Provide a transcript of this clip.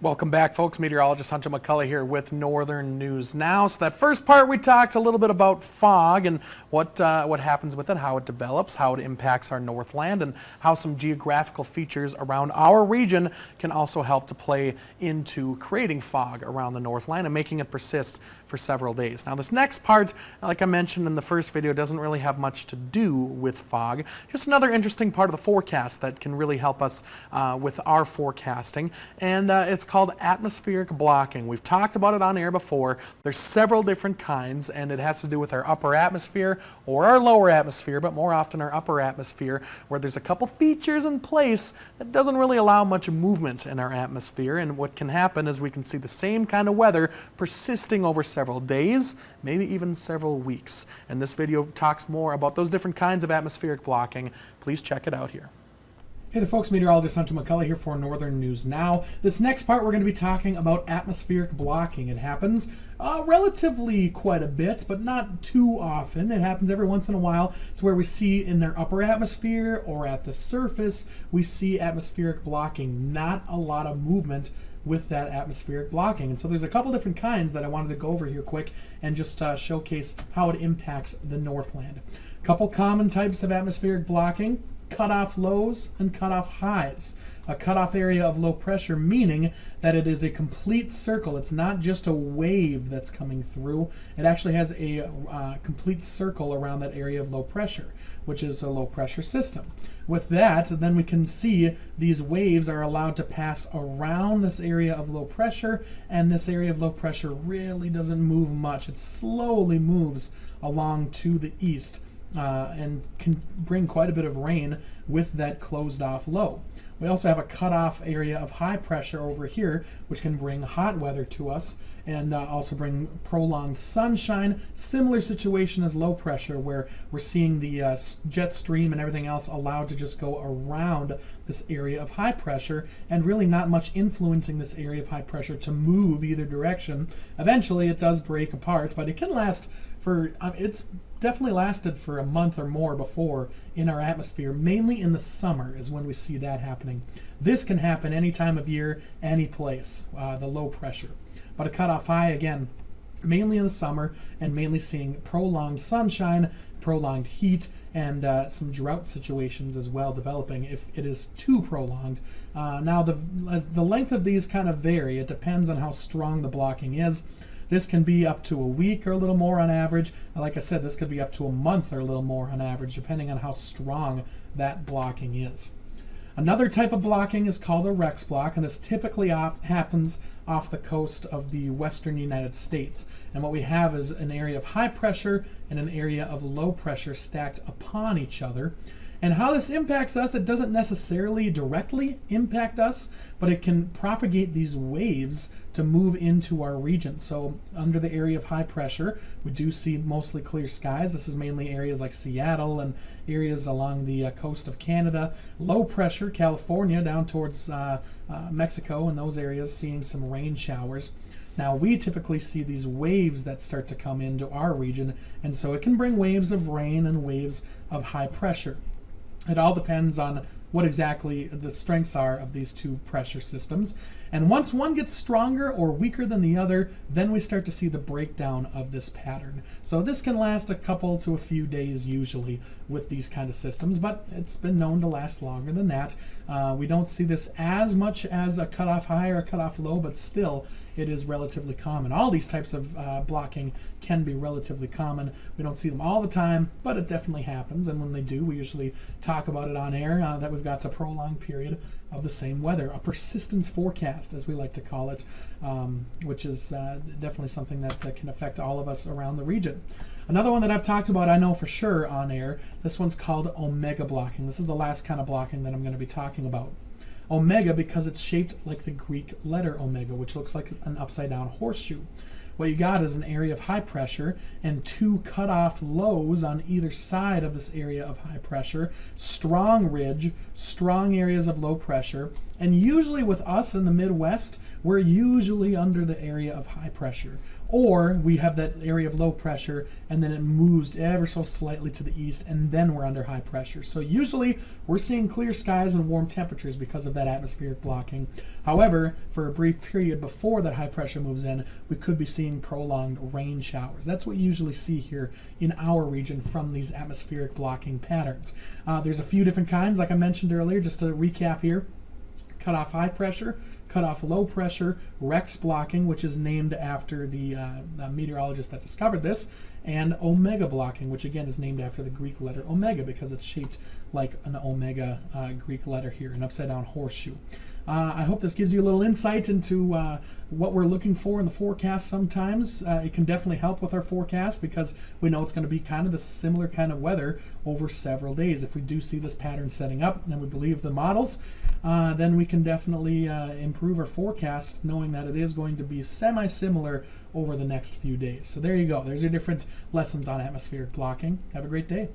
Welcome back, folks. Meteorologist Hunter McCullough here with Northern News Now. So that first part, we talked a little bit about fog and what happens with it, how it develops, how it impacts our Northland, and how some geographical features around our region can also help to play into creating fog around the Northland and making it persist for several days. Now, this next part, like I mentioned in the first video, doesn't really have much to do with fog. Just another interesting part of the forecast that can really help us with our forecasting, and it's called atmospheric blocking. We've talked about it on air before. There's several different kinds, and it has to do with our upper atmosphere or our lower atmosphere, but more often our upper atmosphere, where there's a couple features in place that doesn't really allow much movement in our atmosphere. And what can happen is we can see the same kind of weather persisting over several days, maybe even several weeks. And this video talks more about those different kinds of atmospheric blocking. Please check it out here. Hey there, folks. Meteorologist Hunter McCullough here for Northern News Now. This next part, we're going to be talking about atmospheric blocking. It happens relatively quite a bit, but not too often. It happens every once in a while. It's where we see in their upper atmosphere or at the surface, we see atmospheric blocking. Not a lot of movement with that atmospheric blocking. And so there's a couple different kinds that I wanted to go over here quick and just showcase how it impacts the Northland. A couple common types of atmospheric blocking: cutoff lows and cutoff highs. A cutoff area of low pressure, meaning that it is a complete circle. It's not just a wave that's coming through. It actually has a complete circle around that area of low pressure, which is a low pressure system. With that, then we can see these waves are allowed to pass around this area of low pressure, and this area of low pressure really doesn't move much. It slowly moves along to the east. And can bring quite a bit of rain with that closed off low. We also have a cutoff area of high pressure over here, which can bring hot weather to us and also bring prolonged sunshine. Similar situation as low pressure, where we're seeing the jet stream and everything else allowed to just go around this area of high pressure, and really not much influencing this area of high pressure to move either direction. Eventually it does break apart, but it can last for, it's definitely lasted for a month or more before in our atmosphere. Mainly in the summer is when we see that happening. This can happen any time of year, any place, the low pressure. But a cutoff high, again, mainly in the summer, and mainly seeing prolonged sunshine, prolonged heat, and some drought situations as well developing if it is too prolonged. Now the length of these kind of vary. It depends on how strong the blocking is. This can be up to a week or a little more on average. Like I said, this could be up to a month or a little more on average, depending on how strong that blocking is. Another type of blocking is called a Rex block, and this typically happens off the coast of the western United States. And what we have is an area of high pressure and an area of low pressure stacked upon each other. And how this impacts us, it doesn't necessarily directly impact us, but it can propagate these waves to move into our region. So under the area of high pressure, we do see mostly clear skies. This is mainly areas like Seattle and areas along the coast of Canada. Low pressure, California, down towards Mexico and those areas, seeing some rain showers. Now, we typically see these waves that start to come into our region, and so it can bring waves of rain and waves of high pressure. It all depends on what exactly the strengths are of these two pressure systems. And once one gets stronger or weaker than the other, then we start to see the breakdown of this pattern. So this can last a couple to a few days usually with these kind of systems, but it's been known to last longer than that. We don't see this as much as a cutoff high or a cutoff low, but still it is relatively common. All these types of blocking can be relatively common. We don't see them all the time, but it definitely happens. And when they do, we usually talk about it on air, that we've got a prolonged period of the same weather, a persistence forecast, as we like to call it, which is definitely something that can affect all of us around the region. Another one that I've talked about, I know for sure on air, this one's called omega blocking. This is the last kind of blocking that I'm going to be talking about. Omega, because it's shaped like the Greek letter omega, which looks like an upside down horseshoe. What you got is an area of high pressure and two cutoff lows on either side of this area of high pressure, strong ridge, strong areas of low pressure, and usually with us in the Midwest, we're usually under the area of high pressure, or we have that area of low pressure and then it moves ever so slightly to the east and then we're under high pressure. So usually we're seeing clear skies and warm temperatures because of that atmospheric blocking. However, for a brief period before that high pressure moves in, we could be seeing prolonged rain showers. That's what you usually see here in our region from these atmospheric blocking patterns. There's a few different kinds, like I mentioned earlier, just to recap here. Cut off high pressure, cut off low pressure, Rex blocking, which is named after the meteorologist that discovered this, and omega blocking, which again is named after the Greek letter omega because it's shaped like an omega Greek letter here, an upside down horseshoe. I hope this gives you a little insight into what we're looking for in the forecast sometimes. It can definitely help with our forecast because we know it's going to be kind of the similar kind of weather over several days. If we do see this pattern setting up and we believe the models, then we can definitely improve our forecast knowing that it is going to be semi-similar over the next few days. So there you go. There's your different lessons on atmospheric blocking. Have a great day.